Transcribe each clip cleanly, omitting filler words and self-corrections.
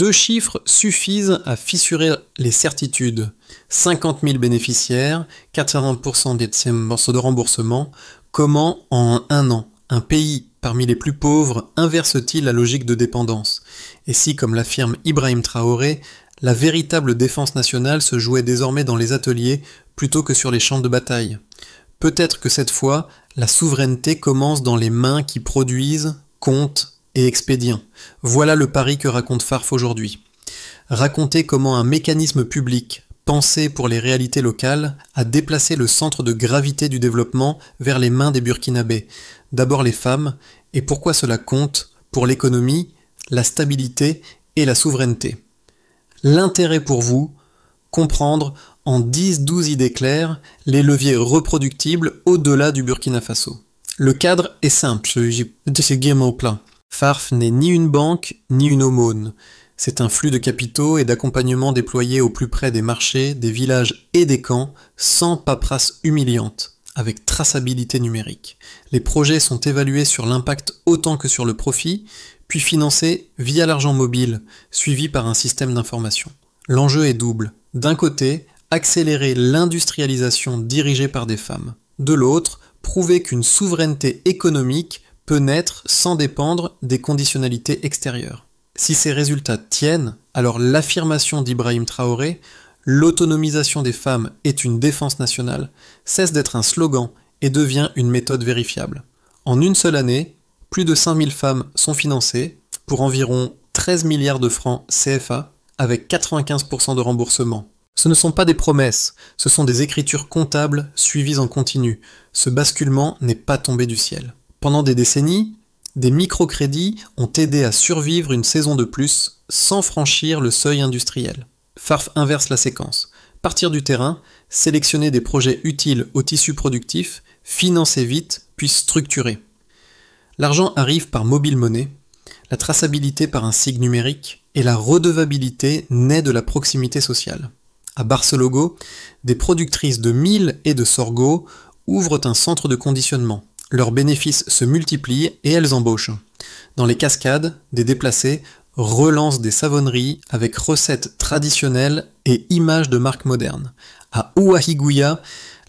2 chiffres suffisent à fissurer les certitudes. 50 000 bénéficiaires, 80% de remboursement. Comment, en un an, un pays parmi les plus pauvres inverse-t-il la logique de dépendance? Et si, comme l'affirme Ibrahim Traoré, la véritable défense nationale se jouait désormais dans les ateliers plutôt que sur les champs de bataille? Peut-être que cette fois, la souveraineté commence dans les mains qui produisent, comptent et expédient. Voilà le pari que raconte Farf aujourd'hui. Raconter comment un mécanisme public, pensé pour les réalités locales, a déplacé le centre de gravité du développement vers les mains des Burkinabés. D'abord les femmes, et pourquoi cela compte pour l'économie, la stabilité et la souveraineté. L'intérêt pour vous, comprendre en 10-12 idées claires les leviers reproductibles au-delà du Burkina Faso. Le cadre est simple, je guillemets au plein. Farf n'est ni une banque, ni une aumône. C'est un flux de capitaux et d'accompagnement déployé au plus près des marchés, des villages et des camps, sans paperasse humiliante, avec traçabilité numérique. Les projets sont évalués sur l'impact autant que sur le profit, puis financés via l'argent mobile, suivi par un système d'information. L'enjeu est double. D'un côté, accélérer l'industrialisation dirigée par des femmes. De l'autre, prouver qu'une souveraineté économique peut naître sans dépendre des conditionnalités extérieures. Si ces résultats tiennent, alors l'affirmation d'Ibrahim Traoré, l'autonomisation des femmes est une défense nationale, cesse d'être un slogan et devient une méthode vérifiable. En une seule année, plus de 5000 femmes sont financées pour environ 13 milliards de francs CFA avec 95% de remboursement. Ce ne sont pas des promesses, ce sont des écritures comptables suivies en continu. Ce basculement n'est pas tombé du ciel. Pendant des décennies, des microcrédits ont aidé à survivre une saison de plus sans franchir le seuil industriel. Farf inverse la séquence. Partir du terrain, sélectionner des projets utiles au tissu productif, financer vite, puis structurer. L'argent arrive par mobile money, la traçabilité par un sigle numérique et la redevabilité naît de la proximité sociale. À Barcelogo, des productrices de mil et de sorgho ouvrent un centre de conditionnement. Leurs bénéfices se multiplient et elles embauchent. Dans les Cascades, des déplacés relancent des savonneries avec recettes traditionnelles et images de marques modernes. À Ouahigouya,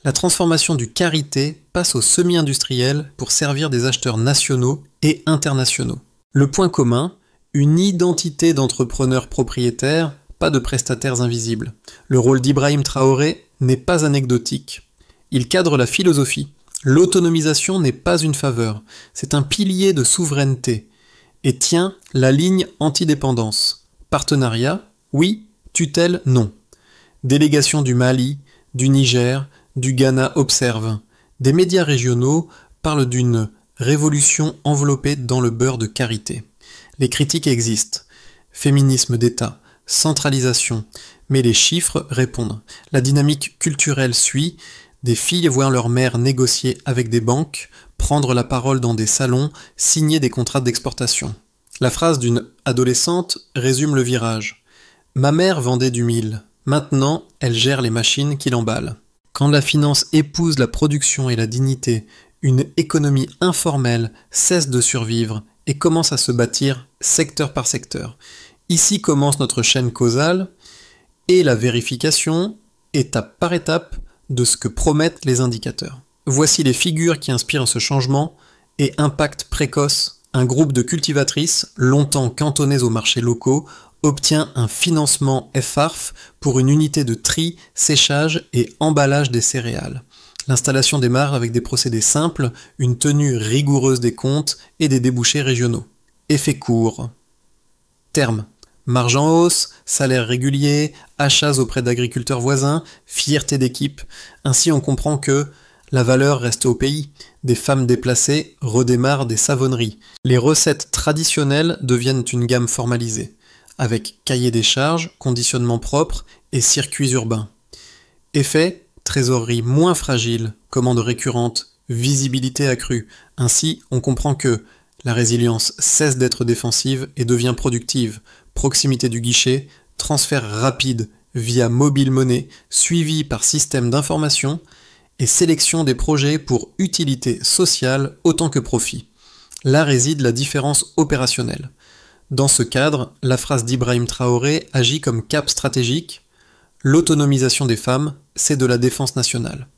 la transformation du karité passe au semi-industriel pour servir des acheteurs nationaux et internationaux. Le point commun, une identité d'entrepreneurs propriétaires, pas de prestataires invisibles. Le rôle d'Ibrahim Traoré n'est pas anecdotique. Il cadre la philosophie. L'autonomisation n'est pas une faveur, c'est un pilier de souveraineté et tient la ligne antidépendance. Partenariat, oui, tutelle, non. Délégation du Mali, du Niger, du Ghana observe. Des médias régionaux parlent d'une révolution enveloppée dans le beurre de karité. Les critiques existent. Féminisme d'État, centralisation, mais les chiffres répondent. La dynamique culturelle suit. Des filles voient leur mère négocier avec des banques, prendre la parole dans des salons, signer des contrats d'exportation. La phrase d'une adolescente résume le virage. « Ma mère vendait du mil. Maintenant, elle gère les machines qui l'emballent. » Quand la finance épouse la production et la dignité, une économie informelle cesse de survivre et commence à se bâtir secteur par secteur. Ici commence notre chaîne causale et la vérification, étape par étape, de ce que promettent les indicateurs. Voici les figures qui inspirent ce changement et impact précoce. Un groupe de cultivatrices, longtemps cantonnées aux marchés locaux, obtient un financement FARF pour une unité de tri, séchage et emballage des céréales. L'installation démarre avec des procédés simples, une tenue rigoureuse des comptes et des débouchés régionaux. Effet court. Terme. Marge en hausse, salaire régulier, achats auprès d'agriculteurs voisins, fierté d'équipe. Ainsi on comprend que la valeur reste au pays. Des femmes déplacées redémarrent des savonneries. Les recettes traditionnelles deviennent une gamme formalisée, avec cahier des charges, conditionnement propre et circuits urbains. Effet, trésorerie moins fragile, commandes récurrentes, visibilité accrue. Ainsi on comprend que la résilience cesse d'être défensive et devient productive. Proximité du guichet, transfert rapide via mobile money, suivi par système d'information et sélection des projets pour utilité sociale autant que profit. Là réside la différence opérationnelle. Dans ce cadre, la phrase d'Ibrahim Traoré agit comme cap stratégique. L'autonomisation des femmes, c'est de la défense nationale.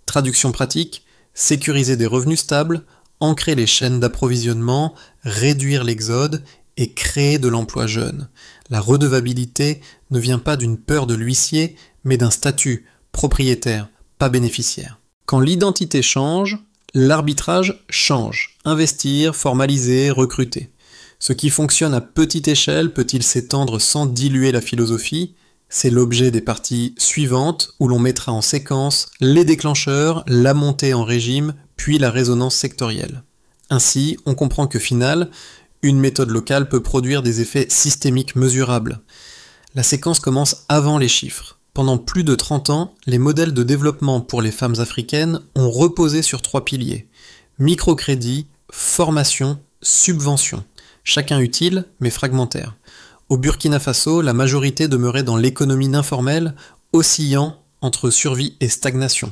Traduction pratique, sécuriser des revenus stables, ancrer les chaînes d'approvisionnement, réduire l'exode et créer de l'emploi jeune. La redevabilité ne vient pas d'une peur de l'huissier, mais d'un statut, propriétaire, pas bénéficiaire. Quand l'identité change, l'arbitrage change. Investir, formaliser, recruter. Ce qui fonctionne à petite échelle peut-il s'étendre sans diluer la philosophie ? C'est l'objet des parties suivantes où l'on mettra en séquence les déclencheurs, la montée en régime, puis la résonance sectorielle. Ainsi, on comprend que final, une méthode locale peut produire des effets systémiques mesurables. La séquence commence avant les chiffres. Pendant plus de 30 ans, les modèles de développement pour les femmes africaines ont reposé sur 3 piliers. Microcrédit, formation, subvention. Chacun utile, mais fragmentaire. Au Burkina Faso, la majorité demeurait dans l'économie informelle, oscillant entre survie et stagnation.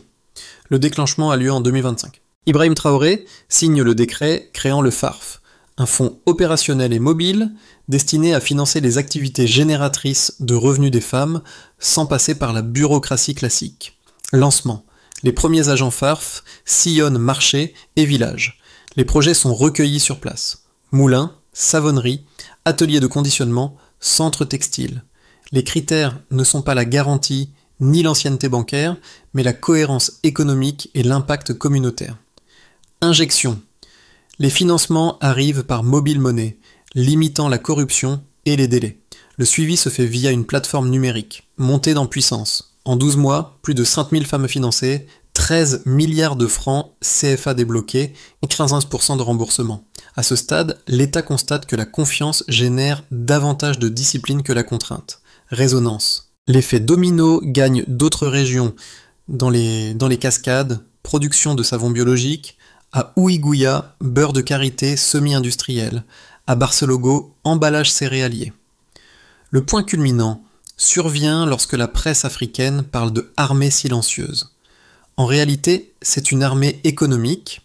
Le déclenchement a lieu en 2025. Ibrahim Traoré signe le décret créant le FARF, un fonds opérationnel et mobile destiné à financer les activités génératrices de revenus des femmes sans passer par la bureaucratie classique. Lancement. Les premiers agents FARF sillonnent marchés et villages. Les projets sont recueillis sur place. Moulins, savonneries, ateliers de conditionnement, centres textiles. Les critères ne sont pas la garantie ni l'ancienneté bancaire, mais la cohérence économique et l'impact communautaire. Injection. Les financements arrivent par mobile money, limitant la corruption et les délais. Le suivi se fait via une plateforme numérique, montée en puissance. En 12 mois, plus de 5000 femmes financées, 13 milliards de francs CFA débloqués et 15% de remboursement. À ce stade, l'État constate que la confiance génère davantage de discipline que la contrainte. Résonance. L'effet domino gagne d'autres régions dans les cascades, production de savon biologique, à Ouigouya, beurre de karité semi-industriel, à Barcelogo, emballage céréalier. Le point culminant survient lorsque la presse africaine parle de armée silencieuse. En réalité, c'est une armée économique,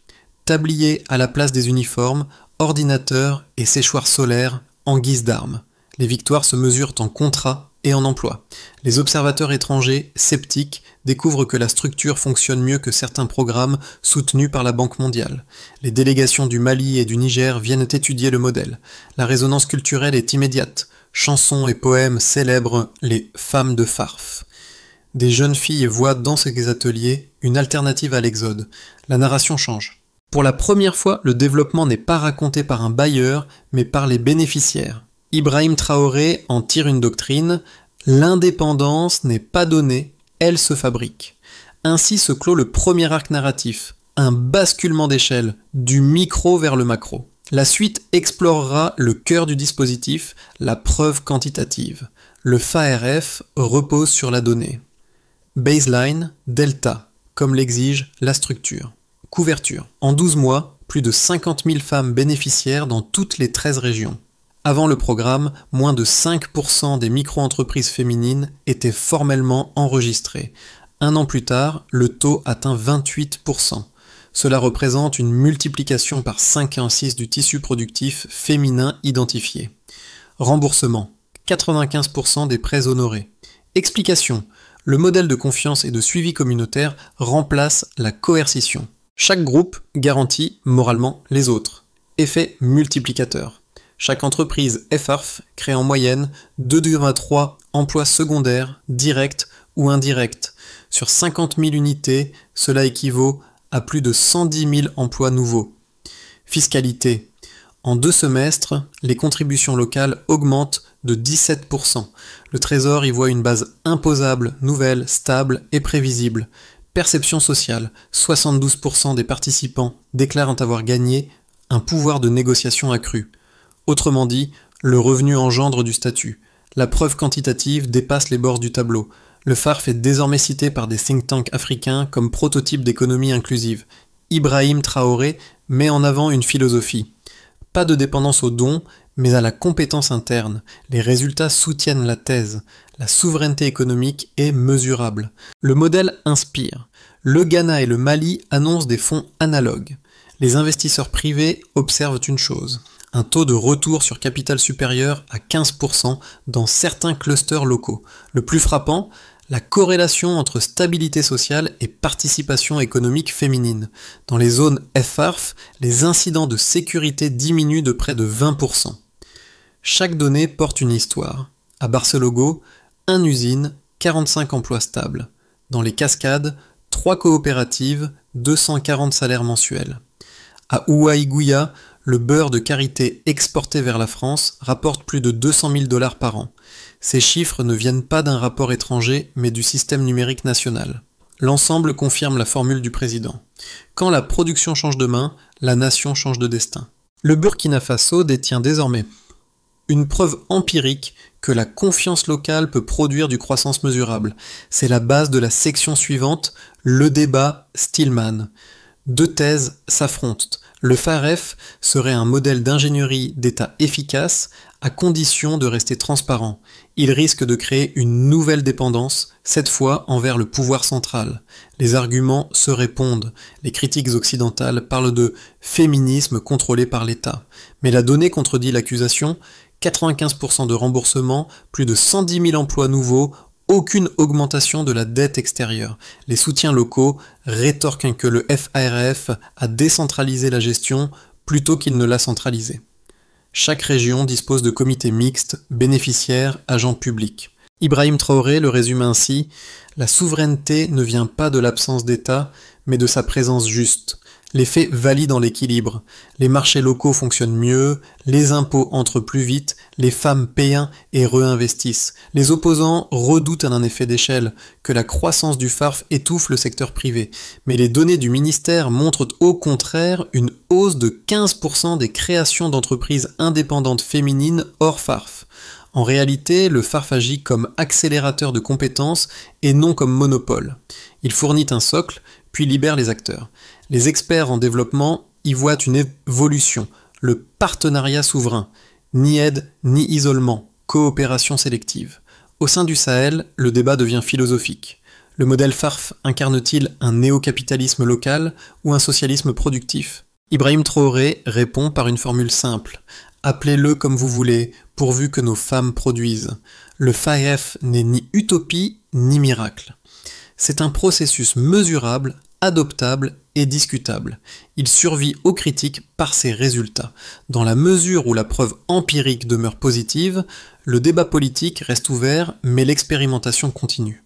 tablier à la place des uniformes, ordinateurs et séchoirs solaires en guise d'armes. Les victoires se mesurent en contrats et en emplois. Les observateurs étrangers, sceptiques, découvrent que la structure fonctionne mieux que certains programmes soutenus par la Banque mondiale. Les délégations du Mali et du Niger viennent étudier le modèle. La résonance culturelle est immédiate. Chansons et poèmes célèbrent les femmes de Farf. Des jeunes filles voient dans ces ateliers une alternative à l'exode. La narration change. Pour la première fois, le développement n'est pas raconté par un bailleur, mais par les bénéficiaires. Ibrahim Traoré en tire une doctrine, l'indépendance n'est pas donnée, elle se fabrique. Ainsi se clôt le premier arc narratif, un basculement d'échelle, du micro vers le macro. La suite explorera le cœur du dispositif, la preuve quantitative. Le FARF repose sur la donnée. Baseline, delta, comme l'exige la structure. Couverture. En 12 mois, plus de 50 000 femmes bénéficiaires dans toutes les 13 régions. Avant le programme, moins de 5% des micro-entreprises féminines étaient formellement enregistrées. Un an plus tard, le taux atteint 28%. Cela représente une multiplication par 5,6 du tissu productif féminin identifié. Remboursement. 95% des prêts honorés. Explication. Le modèle de confiance et de suivi communautaire remplace la coercition. Chaque groupe garantit moralement les autres. Effet multiplicateur. Chaque entreprise FARF crée en moyenne 2,3 emplois secondaires, directs ou indirects. Sur 50 000 unités, cela équivaut à plus de 110 000 emplois nouveaux. Fiscalité. En 2 semestres, les contributions locales augmentent de 17%. Le Trésor y voit une base imposable, nouvelle, stable et prévisible. Perception sociale. 72% des participants déclarent avoir gagné un pouvoir de négociation accru. Autrement dit, le revenu engendre du statut. La preuve quantitative dépasse les bords du tableau. Le FARF est désormais cité par des think tanks africains comme prototype d'économie inclusive. Ibrahim Traoré met en avant une philosophie. Pas de dépendance aux dons, mais à la compétence interne. Les résultats soutiennent la thèse. La souveraineté économique est mesurable. Le modèle inspire. Le Ghana et le Mali annoncent des fonds analogues. Les investisseurs privés observent une chose. un taux de retour sur capital supérieur à 15% dans certains clusters locaux. Le plus frappant, la corrélation entre stabilité sociale et participation économique féminine. Dans les zones FARF, les incidents de sécurité diminuent de près de 20%. Chaque donnée porte une histoire. À Barcelogo, 1 usine, 45 emplois stables. Dans les Cascades, 3 coopératives, 240 salaires mensuels. À Huayguya, le beurre de karité exporté vers la France rapporte plus de 200 000 $ par an. Ces chiffres ne viennent pas d'un rapport étranger, mais du système numérique national. L'ensemble confirme la formule du président. Quand la production change de main, la nation change de destin. Le Burkina Faso détient désormais une preuve empirique que la confiance locale peut produire du croissance mesurable. C'est la base de la section suivante, le débat Stillman. Deux thèses s'affrontent. Le FAREF serait un modèle d'ingénierie d'État efficace à condition de rester transparent. Il risque de créer une nouvelle dépendance, cette fois envers le pouvoir central. Les arguments se répondent. Les critiques occidentales parlent de féminisme contrôlé par l'État. Mais la donnée contredit l'accusation. 95% de remboursement, plus de 110 000 emplois nouveaux, aucune augmentation de la dette extérieure. Les soutiens locaux rétorquent que le FARF a décentralisé la gestion plutôt qu'il ne l'a centralisée. Chaque région dispose de comités mixtes, bénéficiaires, agents publics. Ibrahim Traoré le résume ainsi : la souveraineté ne vient pas de l'absence d'État, mais de sa présence juste. Les faits valident l'équilibre. Les marchés locaux fonctionnent mieux, les impôts entrent plus vite, les femmes paient et réinvestissent. Les opposants redoutent un effet d'échelle, que la croissance du FARF étouffe le secteur privé. Mais les données du ministère montrent au contraire une hausse de 15% des créations d'entreprises indépendantes féminines hors FARF. En réalité, le FARF agit comme accélérateur de compétences et non comme monopole. Il fournit un socle, puis libère les acteurs. Les experts en développement y voient une évolution, le partenariat souverain, ni aide ni isolement, coopération sélective. Au sein du Sahel, le débat devient philosophique. Le modèle FARF incarne-t-il un néo-capitalisme local ou un socialisme productif ? Ibrahim Traoré répond par une formule simple. Appelez-le comme vous voulez, pourvu que nos femmes produisent. Le FARF n'est ni utopie ni miracle. C'est un processus mesurable, adoptable et discutable. Il survit aux critiques par ses résultats. Dans la mesure où la preuve empirique demeure positive, le débat politique reste ouvert, mais l'expérimentation continue.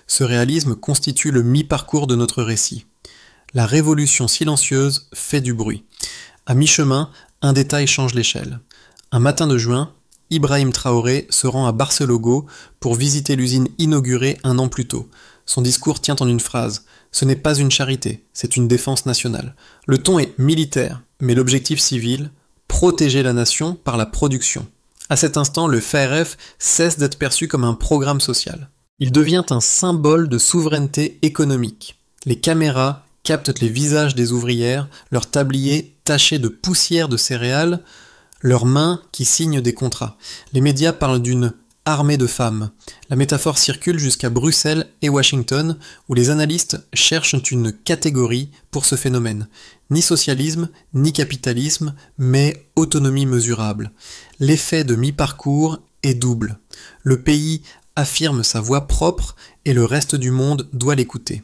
Ce réalisme constitue le mi-parcours de notre récit. La révolution silencieuse fait du bruit. À mi-chemin, un détail change l'échelle. Un matin de juin, Ibrahim Traoré se rend à Barcelogo pour visiter l'usine inaugurée un an plus tôt. Son discours tient en une phrase. Ce n'est pas une charité, c'est une défense nationale. Le ton est militaire, mais l'objectif civil, protéger la nation par la production. À cet instant, le FARF cesse d'être perçu comme un programme social. Il devient un symbole de souveraineté économique. Les caméras captent les visages des ouvrières, leurs tabliers tachés de poussière de céréales, leurs mains qui signent des contrats. Les médias parlent d'une armée de femmes. La métaphore circule jusqu'à Bruxelles et Washington, où les analystes cherchent une catégorie pour ce phénomène. Ni socialisme, ni capitalisme, mais autonomie mesurable. L'effet de mi-parcours est double. Le pays affirme sa voix propre et le reste du monde doit l'écouter.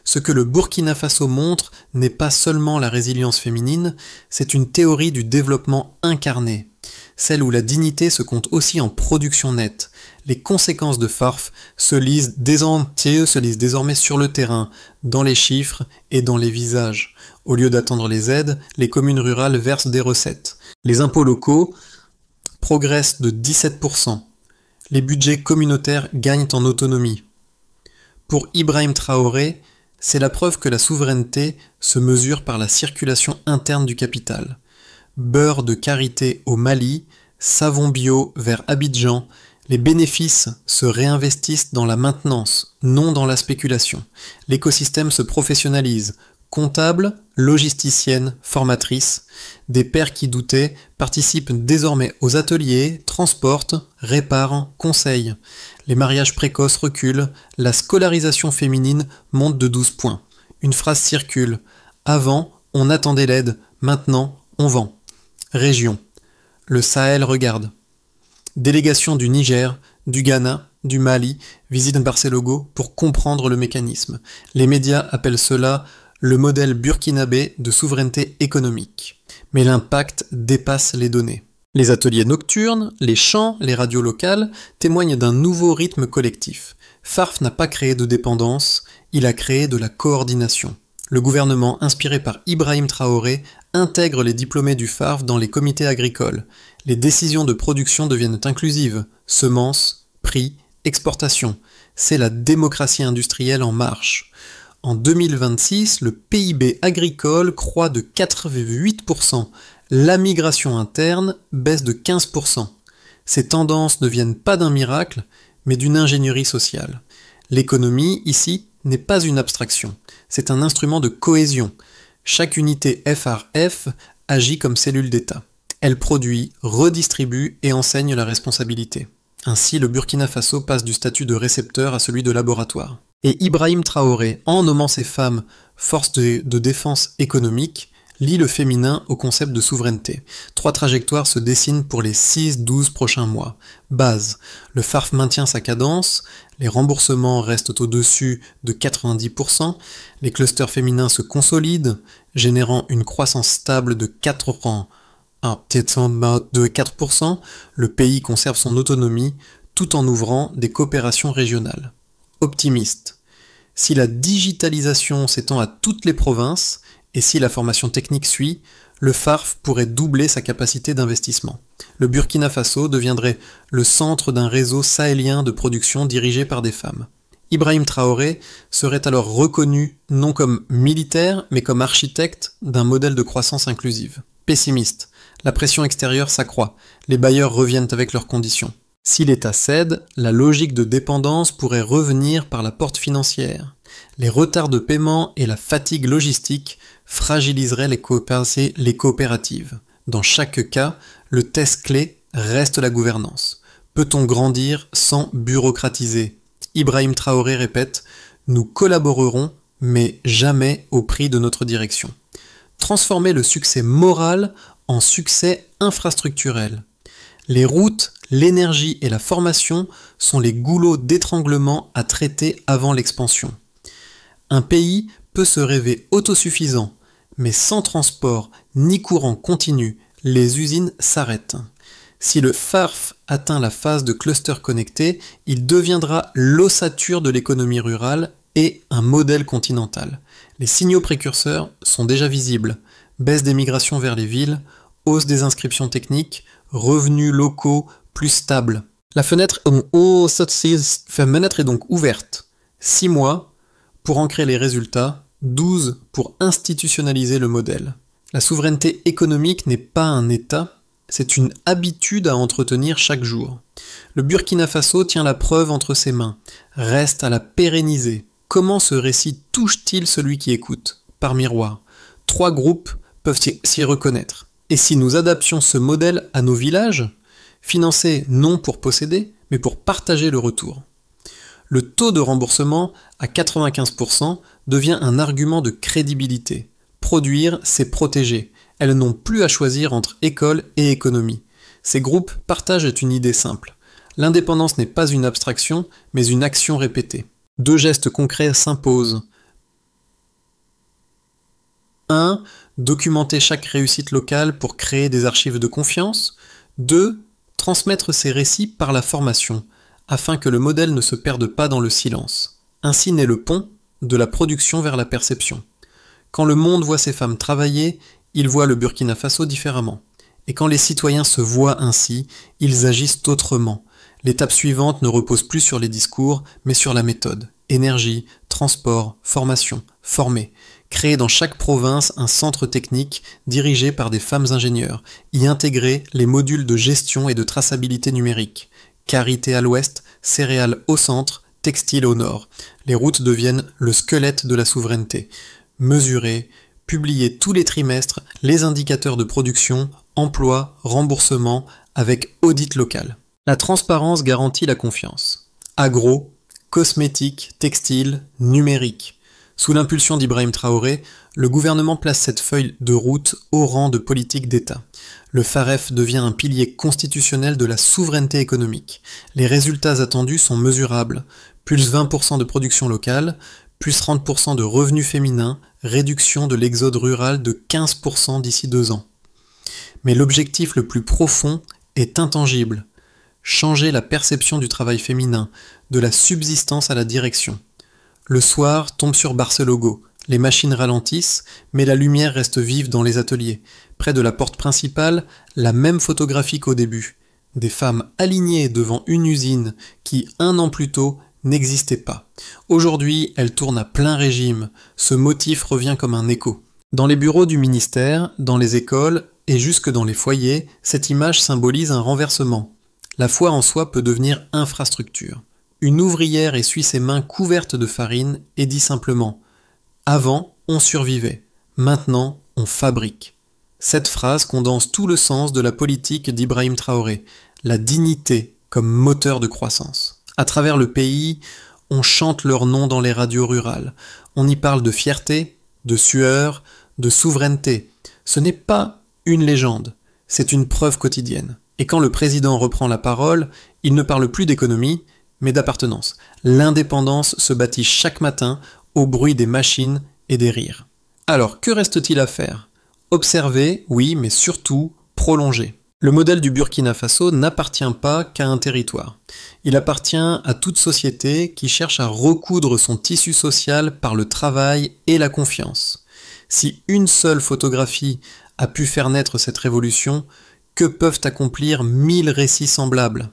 Ce que le Burkina Faso montre n'est pas seulement la résilience féminine, c'est une théorie du développement incarné. Celle où la dignité se compte aussi en production nette. Les conséquences de FARF se lisent désormais sur le terrain, dans les chiffres et dans les visages. Au lieu d'attendre les aides, les communes rurales versent des recettes. Les impôts locaux progressent de 17%. Les budgets communautaires gagnent en autonomie. Pour Ibrahim Traoré, c'est la preuve que la souveraineté se mesure par la circulation interne du capital. Beurre de karité au Mali, savon bio vers Abidjan, les bénéfices se réinvestissent dans la maintenance, non dans la spéculation. L'écosystème se professionnalise. Comptables, logisticiennes, formatrices, des pères qui doutaient participent désormais aux ateliers, transportent, réparent, conseillent. Les mariages précoces reculent, la scolarisation féminine monte de 12 points. Une phrase circule. Avant, on attendait l'aide, maintenant, on vend. Région. Le Sahel regarde. Délégation du Niger, du Ghana, du Mali visite Barcelogo pour comprendre le mécanisme. Les médias appellent cela le modèle burkinabé de souveraineté économique. Mais l'impact dépasse les données. Les ateliers nocturnes, les chants, les radios locales témoignent d'un nouveau rythme collectif. FARF n'a pas créé de dépendance, il a créé de la coordination. Le gouvernement, inspiré par Ibrahim Traoré, intègre les diplômés du FARF dans les comités agricoles. Les décisions de production deviennent inclusives. Semences, prix, exportation. C'est la démocratie industrielle en marche. En 2026, le PIB agricole croît de 4,8%. La migration interne baisse de 15%. Ces tendances ne viennent pas d'un miracle, mais d'une ingénierie sociale. L'économie, ici, n'est pas une abstraction. C'est un instrument de cohésion. Chaque unité FRF agit comme cellule d'État. Elle produit, redistribue et enseigne la responsabilité. Ainsi, le Burkina Faso passe du statut de récepteur à celui de laboratoire. Et Ibrahim Traoré, en nommant ses femmes force de défense économique, lie le féminin au concept de souveraineté. 3 trajectoires se dessinent pour les 6-12 prochains mois. Base, le FARF maintient sa cadence, les remboursements restent au-dessus de 90%, les clusters féminins se consolident, générant une croissance stable de 4%, le pays conserve son autonomie tout en ouvrant des coopérations régionales. Optimiste. Si la digitalisation s'étend à toutes les provinces, et si la formation technique suit, le FARF pourrait doubler sa capacité d'investissement. Le Burkina Faso deviendrait le centre d'un réseau sahélien de production dirigé par des femmes. Ibrahim Traoré serait alors reconnu non comme militaire, mais comme architecte d'un modèle de croissance inclusive. Pessimiste. La pression extérieure s'accroît, les bailleurs reviennent avec leurs conditions. Si l'État cède, la logique de dépendance pourrait revenir par la porte financière. Les retards de paiement et la fatigue logistique fragiliseraient les coopératives. Dans chaque cas, le test clé reste la gouvernance. Peut-on grandir sans bureaucratiser ? Ibrahim Traoré répète « Nous collaborerons, mais jamais au prix de notre direction ». Transformer le succès moral en succès infrastructurel. Les routes, l'énergie et la formation sont les goulots d'étranglement à traiter avant l'expansion. Un pays peut se rêver autosuffisant, mais sans transport ni courant continu, les usines s'arrêtent. Si le FARF atteint la phase de cluster connecté, il deviendra l'ossature de l'économie rurale et un modèle continental. Les signaux précurseurs sont déjà visibles. Baisse des migrations vers les villes, hausse des inscriptions techniques, revenus locaux plus stables. La fenêtre est donc ouverte. 6 mois pour ancrer les résultats, 12 pour institutionnaliser le modèle. La souveraineté économique n'est pas un État, c'est une habitude à entretenir chaque jour. Le Burkina Faso tient la preuve entre ses mains, reste à la pérenniser. Comment ce récit touche-t-il celui qui écoute ? Par miroir. 3 groupes peuvent s'y reconnaître. Et si nous adaptions ce modèle à nos villages, financés non pour posséder, mais pour partager le retour. Le taux de remboursement à 95% devient un argument de crédibilité. Produire, c'est protéger. Elles n'ont plus à choisir entre école et économie. Ces groupes partagent une idée simple. L'indépendance n'est pas une abstraction, mais une action répétée. 2 gestes concrets s'imposent. 1. Documenter chaque réussite locale pour créer des archives de confiance. 2. Transmettre ces récits par la formation, afin que le modèle ne se perde pas dans le silence. Ainsi naît le pont de la production vers la perception. Quand le monde voit ces femmes travailler, il voit le Burkina Faso différemment. Et quand les citoyens se voient ainsi, ils agissent autrement. L'étape suivante ne repose plus sur les discours, mais sur la méthode. Énergie, transport, formation, former. Créer dans chaque province un centre technique dirigé par des femmes ingénieurs. Y intégrer les modules de gestion et de traçabilité numérique. Karité à l'ouest, céréales au centre, textile au nord. Les routes deviennent le squelette de la souveraineté. Mesurer, publier tous les trimestres les indicateurs de production, emploi, remboursement, avec audit local. La transparence garantit la confiance. Agro, cosmétique, textile, numérique. Sous l'impulsion d'Ibrahim Traoré, le gouvernement place cette feuille de route au rang de politique d'État. Le FAREF devient un pilier constitutionnel de la souveraineté économique. Les résultats attendus sont mesurables. Plus 20% de production locale, plus 30% de revenus féminins, réduction de l'exode rural de 15% d'ici 2 ans. Mais l'objectif le plus profond est intangible. Changer la perception du travail féminin, de la subsistance à la direction. Le soir tombe sur Barcelogo. Les machines ralentissent, mais la lumière reste vive dans les ateliers. Près de la porte principale, la même photographie qu'au début. Des femmes alignées devant une usine qui, 1 an plus tôt, n'existait pas. Aujourd'hui, elle tourne à plein régime. Ce motif revient comme un écho. Dans les bureaux du ministère, dans les écoles et jusque dans les foyers, cette image symbolise un renversement. La foi en soi peut devenir infrastructure. Une ouvrière essuie ses mains couvertes de farine et dit simplement « Avant, on survivait. Maintenant, on fabrique ». Cette phrase condense tout le sens de la politique d'Ibrahim Traoré, la dignité comme moteur de croissance. À travers le pays, on chante leur nom dans les radios rurales. On y parle de fierté, de sueur, de souveraineté. Ce n'est pas une légende, c'est une preuve quotidienne. Et quand le président reprend la parole, il ne parle plus d'économie, mais d'appartenance. L'indépendance se bâtit chaque matin au bruit des machines et des rires. Alors, que reste-t-il à faire ? Observer, oui, mais surtout prolonger. Le modèle du Burkina Faso n'appartient pas qu'à un territoire. Il appartient à toute société qui cherche à recoudre son tissu social par le travail et la confiance. Si une seule photographie a pu faire naître cette révolution, que peuvent accomplir 1000 récits semblables ?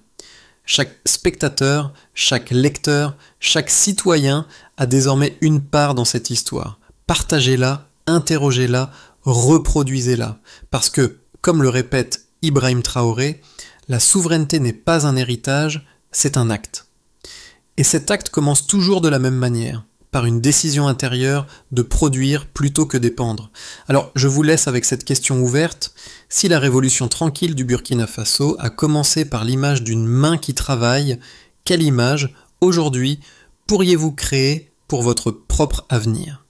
Chaque spectateur, chaque lecteur, chaque citoyen a désormais une part dans cette histoire. Partagez-la, interrogez-la, reproduisez-la. Parce que, comme le répète Ibrahim Traoré, la souveraineté n'est pas un héritage, c'est un acte. Et cet acte commence toujours de la même manière, par une décision intérieure de produire plutôt que dépendre. Alors je vous laisse avec cette question ouverte. Si la révolution tranquille du Burkina Faso a commencé par l'image d'une main qui travaille, quelle image, aujourd'hui, pourriez-vous créer pour votre propre avenir ?